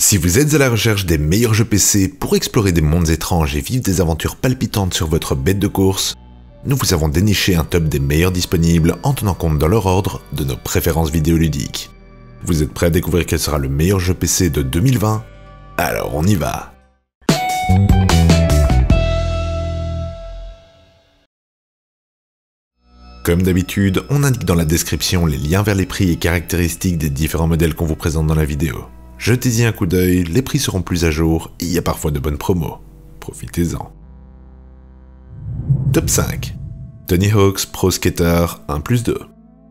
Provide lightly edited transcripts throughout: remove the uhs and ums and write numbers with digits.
Si vous êtes à la recherche des meilleurs jeux PC pour explorer des mondes étranges et vivre des aventures palpitantes sur votre bête de course, nous vous avons déniché un top des meilleurs disponibles en tenant compte dans leur ordre de nos préférences vidéoludiques. Vous êtes prêts à découvrir quel sera le meilleur jeu PC de 2020? Alors on y va! Comme d'habitude, on indique dans la description les liens vers les prix et caractéristiques des différents modèles qu'on vous présente dans la vidéo. Jetez-y un coup d'œil, les prix seront plus à jour et il y a parfois de bonnes promos. Profitez-en. Top 5. Tony Hawk's Pro Skater 1+2.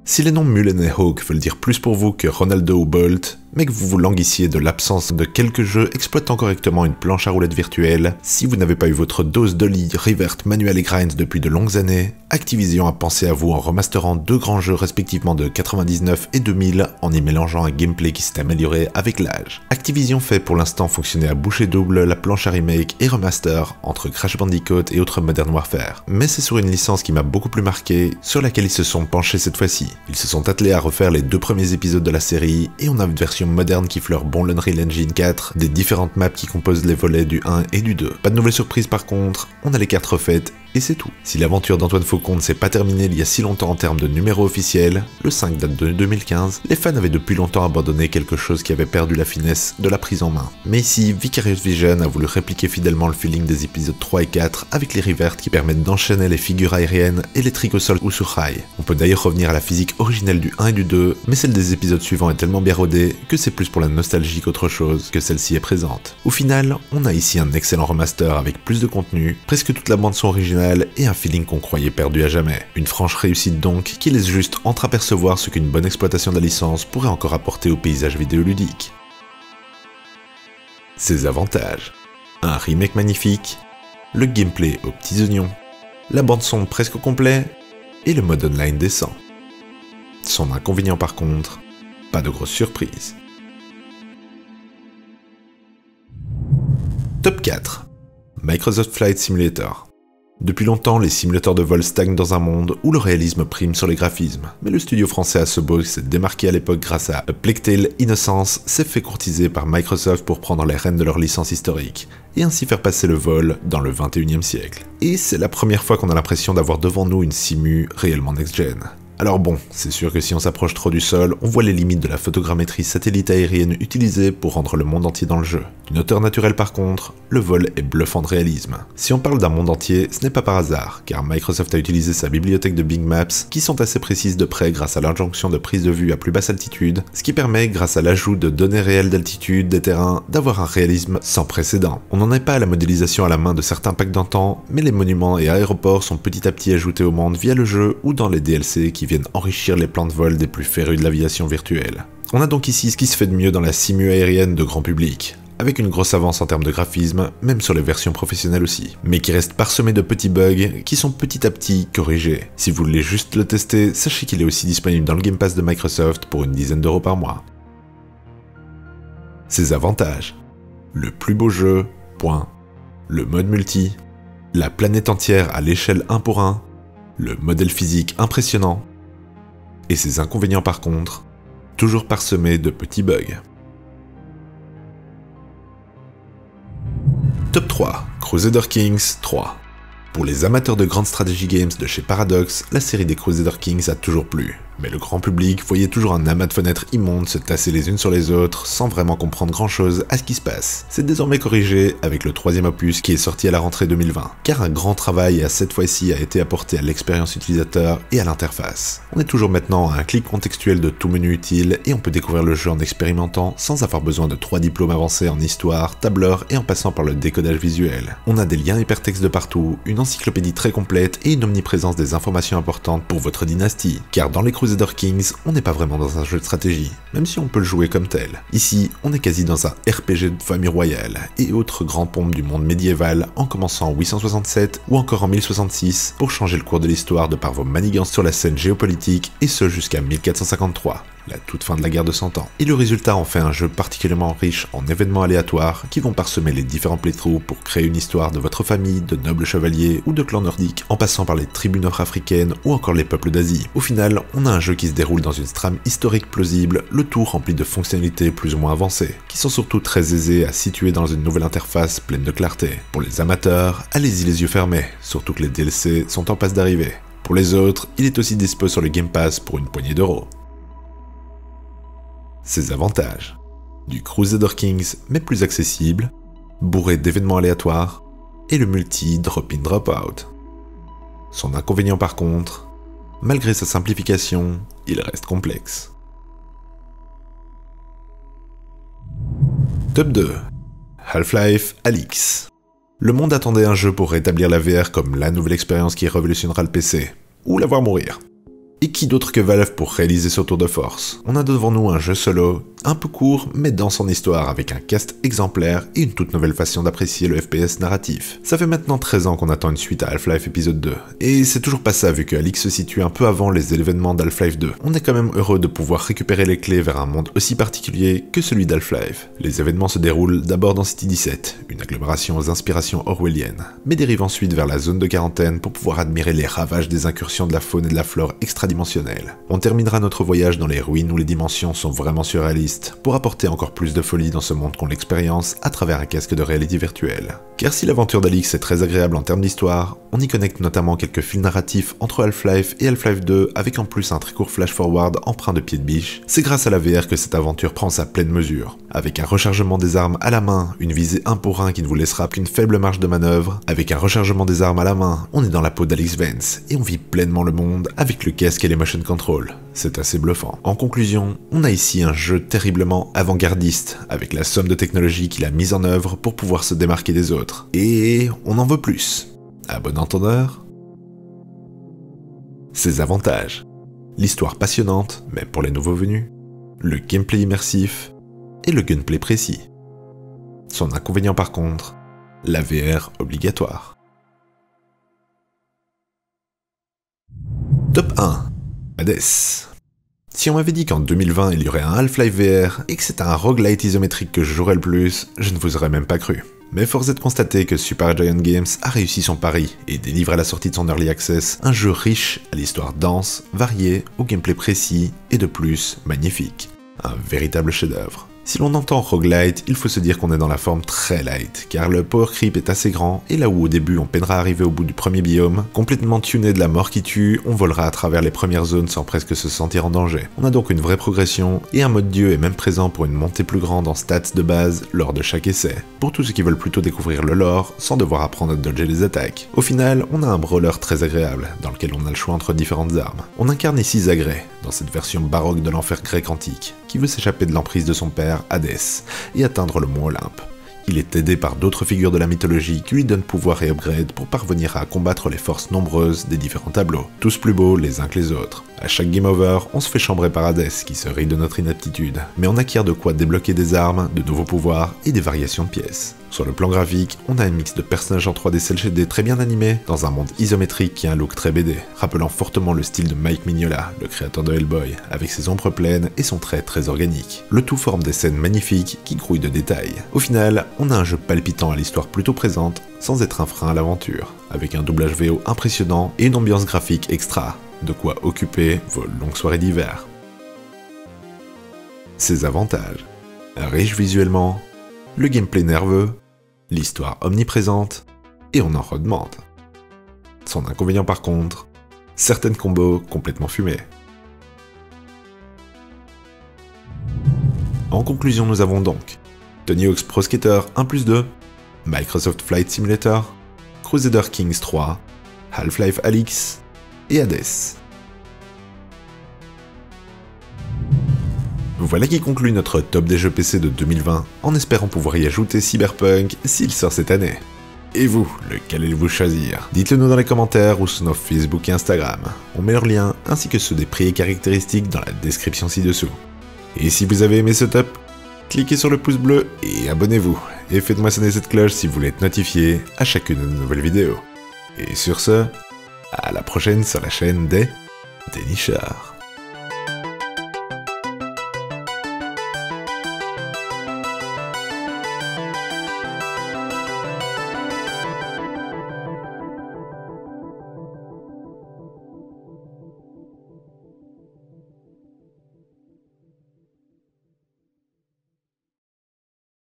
Si les noms Mullen et Hawk veulent dire plus pour vous que Ronaldo ou Bolt, mais que vous vous languissiez de l'absence de quelques jeux exploitant correctement une planche à roulettes virtuelle, si vous n'avez pas eu votre dose d'Ollie, Rivert, Manual et Grinds depuis de longues années, Activision a pensé à vous en remasterant deux grands jeux respectivement de 99 et 2000 en y mélangeant un gameplay qui s'est amélioré avec l'âge. Activision fait pour l'instant fonctionner à bouchée double la planche à remake et remaster entre Crash Bandicoot et autres Modern Warfare, mais c'est sur une licence qui m'a beaucoup plus marqué, sur laquelle ils se sont penchés cette fois-ci. Ils se sont attelés à refaire les deux premiers épisodes de la série et on a une version moderne qui fleure bon l'Unreal Engine 4, des différentes maps qui composent les volets du 1 et du 2. Pas de nouvelles surprises par contre, on a les cartes refaites et c'est tout. Si l'aventure d'Antoine Faucon ne s'est pas terminée il y a si longtemps en termes de numéro officiel, le 5 date de 2015, les fans avaient depuis longtemps abandonné quelque chose qui avait perdu la finesse de la prise en main. Mais ici, Vicarious Vision a voulu répliquer fidèlement le feeling des épisodes 3 et 4 avec les Rivert qui permettent d'enchaîner les figures aériennes et les tricks au sol ou sur rail. On peut d'ailleurs revenir à la physique originelle du 1 et du 2, mais celle des épisodes suivants est tellement bien rodée que c'est plus pour la nostalgie qu'autre chose que celle-ci est présente. Au final, on a ici un excellent remaster avec plus de contenu, presque toute la bande son originale et un feeling qu'on croyait perdu à jamais. Une franche réussite donc qui laisse juste entreapercevoir ce qu'une bonne exploitation de la licence pourrait encore apporter au paysage vidéoludique. Ses avantages: un remake magnifique, le gameplay aux petits oignons, la bande son presque au complet et le mode online décent. Son inconvénient par contre, pas de grosses surprises. Top 4. Microsoft Flight Simulator. Depuis longtemps, les simulateurs de vol stagnent dans un monde où le réalisme prime sur les graphismes, mais le studio français Asobo s'est démarqué à l'époque grâce à A Plague Tale Innocence, s'est fait courtiser par Microsoft pour prendre les rênes de leur licence historique, et ainsi faire passer le vol dans le 21e siècle. Et c'est la première fois qu'on a l'impression d'avoir devant nous une simu réellement next-gen. Alors bon, c'est sûr que si on s'approche trop du sol, on voit les limites de la photogrammétrie satellite aérienne utilisée pour rendre le monde entier dans le jeu. D'une hauteur naturelle par contre, le vol est bluffant de réalisme. Si on parle d'un monde entier, ce n'est pas par hasard, car Microsoft a utilisé sa bibliothèque de Bing Maps, qui sont assez précises de près grâce à l'injonction de prise de vue à plus basse altitude, ce qui permet, grâce à l'ajout de données réelles d'altitude des terrains, d'avoir un réalisme sans précédent. On n'en est pas à la modélisation à la main de certains packs d'antan, mais les monuments et aéroports sont petit à petit ajoutés au monde via le jeu ou dans les DLC qui viennent enrichir les plans de vol des plus férus de l'aviation virtuelle. On a donc ici ce qui se fait de mieux dans la simu aérienne de grand public, avec une grosse avance en termes de graphisme, même sur les versions professionnelles aussi, mais qui reste parsemé de petits bugs qui sont petit à petit corrigés. Si vous voulez juste le tester, sachez qu'il est aussi disponible dans le Game Pass de Microsoft pour une dizaine d'euros par mois. Ses avantages: le plus beau jeu, point. Le mode multi, la planète entière à l'échelle 1 pour 1, le modèle physique impressionnant, et ses inconvénients par contre, toujours parsemés de petits bugs. Top 3. Crusader Kings 3. Pour les amateurs de grandes strategy games de chez Paradox, la série des Crusader Kings a toujours plu. Mais le grand public voyait toujours un amas de fenêtres immondes se tasser les unes sur les autres sans vraiment comprendre grand chose à ce qui se passe. C'est désormais corrigé avec le 3e opus qui est sorti à la rentrée 2020, car un grand travail à cette fois-ci a été apporté à l'expérience utilisateur et à l'interface. On est toujours maintenant à un clic contextuel de tout menu utile et on peut découvrir le jeu en expérimentant sans avoir besoin de 3 diplômes avancés en histoire, tableur et en passant par le décodage visuel. On a des liens hypertextes de partout, une encyclopédie très complète et une omniprésence des informations importantes pour votre dynastie, car dans les Crusader Kings, on n'est pas vraiment dans un jeu de stratégie, même si on peut le jouer comme tel. Ici, on est quasi dans un RPG de famille royale et autres grands pompes du monde médiéval en commençant en 867 ou encore en 1066 pour changer le cours de l'histoire de par vos manigances sur la scène géopolitique et ce jusqu'à 1453. la toute fin de la guerre de 100 ans. Et le résultat en fait un jeu particulièrement riche en événements aléatoires qui vont parsemer les différents playthroughs pour créer une histoire de votre famille, de nobles chevaliers ou de clans nordiques, en passant par les tribus nord-africaines ou encore les peuples d'Asie. Au final, on a un jeu qui se déroule dans une trame historique plausible, le tout rempli de fonctionnalités plus ou moins avancées, qui sont surtout très aisées à situer dans une nouvelle interface pleine de clarté. Pour les amateurs, allez-y les yeux fermés, surtout que les DLC sont en passe d'arriver. Pour les autres, il est aussi dispo sur le Game Pass pour une poignée d'euros. Ses avantages: du Crusader Kings mais plus accessible, bourré d'événements aléatoires, et le multi drop-in drop-out. Son inconvénient par contre, malgré sa simplification, il reste complexe. Top 2. Half-Life Alyx. Le monde attendait un jeu pour rétablir la VR comme la nouvelle expérience qui révolutionnera le PC, ou la voir mourir. Et qui d'autre que Valve pour réaliser ce tour de force? On a devant nous un jeu solo, un peu court, mais dans son histoire, avec un cast exemplaire et une toute nouvelle façon d'apprécier le FPS narratif. Ça fait maintenant 13 ans qu'on attend une suite à Half-Life épisode 2, et c'est toujours pas ça vu que Alyx se situe un peu avant les événements d'Half-Life 2. On est quand même heureux de pouvoir récupérer les clés vers un monde aussi particulier que celui d'Half-Life. Les événements se déroulent d'abord dans City 17, une agglomération aux inspirations orwelliennes, mais dérivent ensuite vers la zone de quarantaine pour pouvoir admirer les ravages des incursions de la faune et de la flore extradimensionnelle. On terminera notre voyage dans les ruines où les dimensions sont vraiment surréalistes, pour apporter encore plus de folie dans ce monde qu'on l'expérience à travers un casque de réalité virtuelle. Car si l'aventure d'Alyx est très agréable en termes d'histoire, on y connecte notamment quelques fils narratifs entre Half-Life et Half-Life 2 avec en plus un très court flash-forward empreint de pied de biche. C'est grâce à la VR que cette aventure prend sa pleine mesure. Avec un rechargement des armes à la main, une visée 1 pour 1 qui ne vous laissera qu'une faible marge de manœuvre, avec un rechargement des armes à la main, on est dans la peau d'Alyx Vance et on vit pleinement le monde avec le casque et les motion control. C'est assez bluffant. En conclusion, on a ici un jeu terriblement avant-gardiste, avec la somme de technologie qu'il a mise en œuvre pour pouvoir se démarquer des autres. Et on en veut plus. À bon entendeur. Ses avantages: l'histoire passionnante, même pour les nouveaux venus, le gameplay immersif et le gunplay précis. Son inconvénient par contre, la VR obligatoire. Top 1. Hades. Si on m'avait dit qu'en 2020 il y aurait un Half-Life VR et que c'est un roguelite isométrique que je jouerais le plus, je ne vous aurais même pas cru. Mais force est de constater que Supergiant Games a réussi son pari et délivre à la sortie de son Early Access un jeu riche à l'histoire dense, variée, au gameplay précis et de plus magnifique. Un véritable chef-d'œuvre. Si l'on entend roguelite, il faut se dire qu'on est dans la forme très light, car le power creep est assez grand, et là où au début on peinera à arriver au bout du premier biome, complètement tuné de la mort qui tue, on volera à travers les premières zones sans presque se sentir en danger. On a donc une vraie progression, et un mode dieu est même présent pour une montée plus grande en stats de base lors de chaque essai, pour tous ceux qui veulent plutôt découvrir le lore sans devoir apprendre à dodger les attaques. Au final, on a un brawler très agréable, dans lequel on a le choix entre différentes armes. On incarne ici Zagrai, dans cette version baroque de l'enfer grec antique, qui veut s'échapper de l'emprise de son père, Hadès, et atteindre le mont Olympe. Il est aidé par d'autres figures de la mythologie qui lui donnent pouvoir et upgrade pour parvenir à combattre les forces nombreuses des différents tableaux, tous plus beaux les uns que les autres. À chaque game over, on se fait chambrer par Hadès qui se rit de notre inaptitude, mais on acquiert de quoi débloquer des armes, de nouveaux pouvoirs et des variations de pièces. Sur le plan graphique, on a un mix de personnages en 3D cel shaded très bien animés, dans un monde isométrique qui a un look très BD, rappelant fortement le style de Mike Mignola, le créateur de Hellboy, avec ses ombres pleines et son trait très organique. Le tout forme des scènes magnifiques qui grouillent de détails. Au final, on a un jeu palpitant à l'histoire plutôt présente, sans être un frein à l'aventure, avec un doublage VO impressionnant et une ambiance graphique extra, de quoi occuper vos longues soirées d'hiver. Ses avantages: riche visuellement, le gameplay nerveux, l'histoire omniprésente, et on en redemande. Son inconvénient par contre, certaines combos complètement fumées. En conclusion, nous avons donc Tony Hawk's Pro Skater 1+2, Microsoft Flight Simulator, Crusader Kings 3, Half-Life Alyx et Hades. Voilà qui conclut notre top des jeux PC de 2020, en espérant pouvoir y ajouter Cyberpunk s'il sort cette année. Et vous, lequel allez-vous choisir? Dites-le nous dans les commentaires ou sur nos Facebook et Instagram. On met leurs liens ainsi que ceux des prix et caractéristiques dans la description ci-dessous. Et si vous avez aimé ce top, cliquez sur le pouce bleu et abonnez-vous. Et faites-moi sonner cette cloche si vous voulez être notifié à chacune de nos nouvelles vidéos. Et sur ce, à la prochaine sur la chaîne des Dénicheurs.